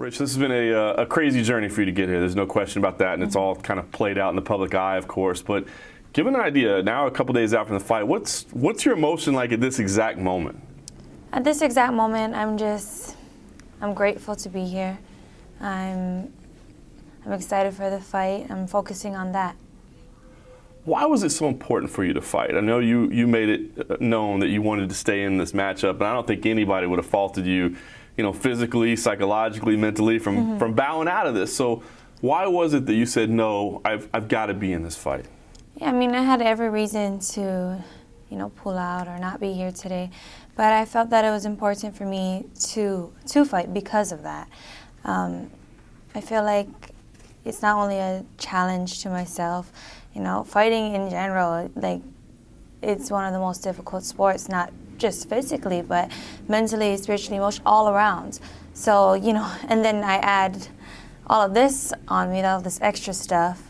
Rich, this has been a crazy journey for you to get here. There's no question about that, and it's all kind of played out in the public eye, of course. But give an idea, now a couple days after the fight, what's your emotion like at this exact moment? At this exact moment, I'm grateful to be here. I'm excited for the fight. I'm focusing on that. Why was it so important for you to fight? I know you made it known that you wanted to stay in this matchup, and I don't think anybody would have faulted you, physically, psychologically, mentally from bowing out of this. So why was it that you said, no, I've got to be in this fight? Yeah, I mean, I had every reason to, pull out or not be here today, but I felt that it was important for me to fight because of that. I feel like it's not only a challenge to myself, fighting in general, it's one of the most difficult sports, not just physically, but mentally, spiritually, emotionally, all around. So, and then I add all of this on me, all this extra stuff.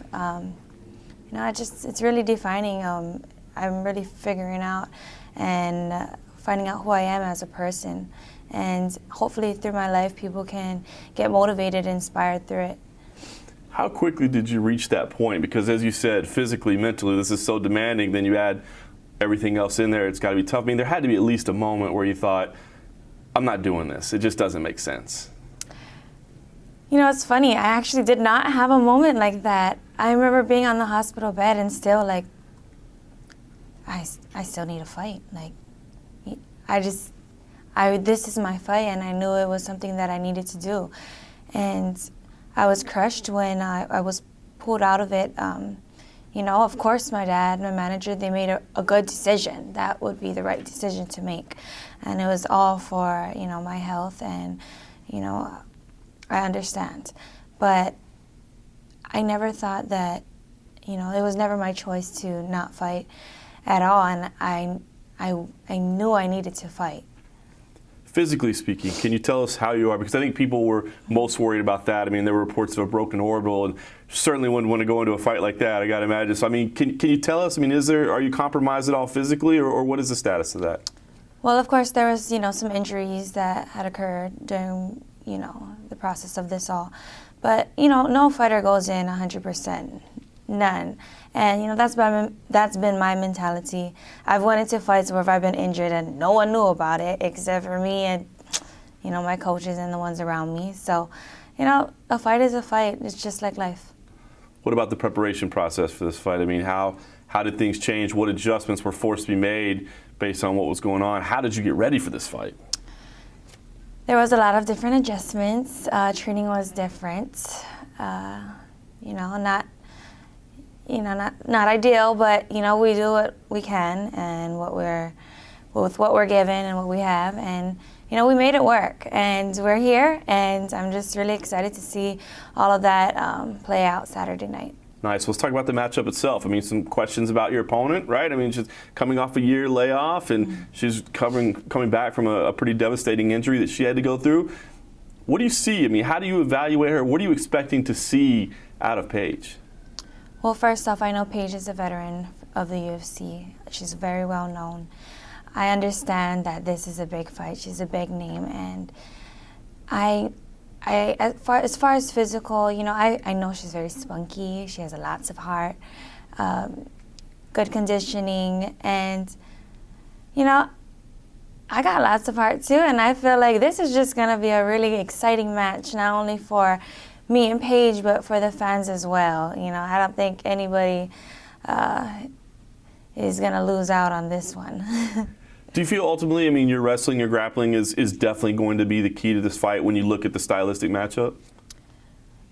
It's really defining. I'm really figuring out and finding out who I am as a person. And hopefully through my life, people can get motivated, inspired through it. How quickly did you reach that point? Because as you said, physically, mentally, this is so demanding. Then you add everything else in there. It's got to be tough. I mean, there had to be at least a moment where you thought, I'm not doing this. It just doesn't make sense. It's funny. I actually did not have a moment like that. I remember being on the hospital bed and still I still need a fight. This is my fight, and I knew it was something that I needed to do. And I was crushed when I was pulled out of it. Of course, my dad, my manager, they made a good decision. That would be the right decision to make. And it was all for, my health, and, I understand. But I never thought that, it was never my choice to not fight at all. And I knew I needed to fight. Physically speaking, can you tell us how you are? Because I think people were most worried about that. I mean, there were reports of a broken orbital, and certainly wouldn't want to go into a fight like that, I got to imagine. So, I mean, can you tell us, are you compromised at all physically, or what is the status of that? Well, of course, there was, some injuries that had occurred during, the process of this all. But, no fighter goes in 100%, none. And, that's been my mentality. I've went into fights where I've been injured and no one knew about it except for me and, my coaches and the ones around me. So, a fight is a fight. It's just like life. What about the preparation process for this fight? I mean, how did things change? What adjustments were forced to be made based on what was going on? How did you get ready for this fight? There was a lot of different adjustments. Training was different. Not ideal, but we do what we can and with what we're given and what we have, and we made it work, and we're here, and I'm just really excited to see all of that play out Saturday night. Nice. Let's talk about the matchup itself. I mean, some questions about your opponent, right? I mean, she's coming off a year layoff, and she's coming back from a pretty devastating injury that she had to go through. What do you see? I mean, how do you evaluate her? What are you expecting to see out of Paige? Well, first off, I know Paige is a veteran of the UFC. She's very well known. I understand that this is a big fight. She's a big name, and as far as physical, I know she's very spunky. She has lots of heart, good conditioning, and I got lots of heart too. And I feel like this is just gonna be a really exciting match, not only for me and Paige, but for the fans as well. I don't think anybody is gonna lose out on this one. Do you feel ultimately, your wrestling, your grappling is definitely going to be the key to this fight when you look at the stylistic matchup?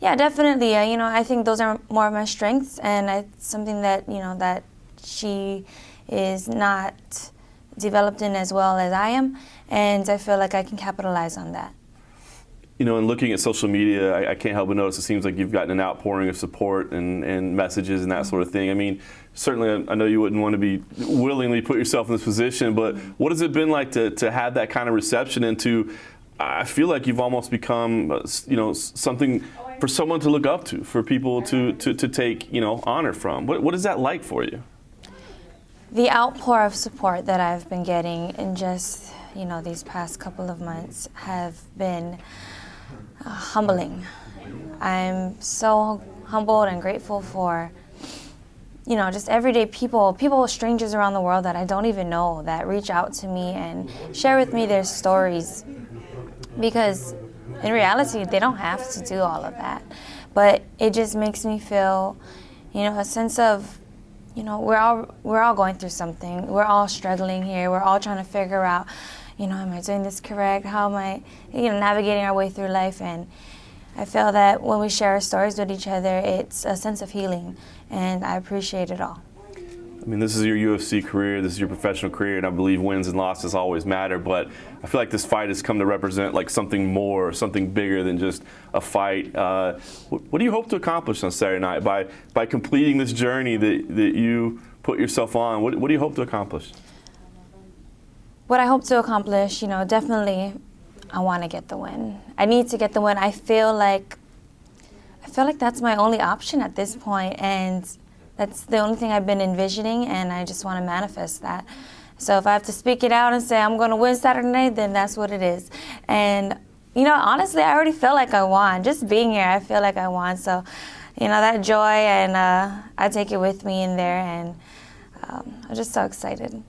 Yeah, definitely. I think those are more of my strengths, and it's something that, that she is not developed in as well as I am, and I feel like I can capitalize on that. In looking at social media, I can't help but notice it seems like you've gotten an outpouring of support and messages and that sort of thing. Certainly I know you wouldn't want to be willingly put yourself in this position, but what has it been like to have that kind of reception and to, I feel like you've almost become, something for someone to look up to, for people to take, honor from. What is that like for you? The outpour of support that I've been getting in just, these past couple of months have been humbling. I'm so humbled and grateful for, you know, just everyday people, strangers around the world that I don't even know, that reach out to me and share with me their stories. Because in reality, they don't have to do all of that. But it just makes me feel, you know, a sense of, you know, we're all going through something. We're all struggling here. We're all trying to figure out, you know, am I doing this correct? How am I, you know, navigating our way through life? And I feel that when we share our stories with each other, it's a sense of healing, and I appreciate it all. I mean, this is your UFC career, this is your professional career, and I believe wins and losses always matter, but I feel like this fight has come to represent like something more, something bigger than just a fight. What do you hope to accomplish on Saturday night by completing this journey that you put yourself on? What do you hope to accomplish? What I hope to accomplish, you know, definitely I want to get the win. I need to get the win. I feel like that's my only option at this point, and that's the only thing I've been envisioning, and I just want to manifest that. So if I have to speak it out and say I'm going to win Saturday night, then that's what it is. And, you know, honestly, I already feel like I won. Just being here, I feel like I won. So, you know, that joy, and I take it with me in there, and I'm just so excited.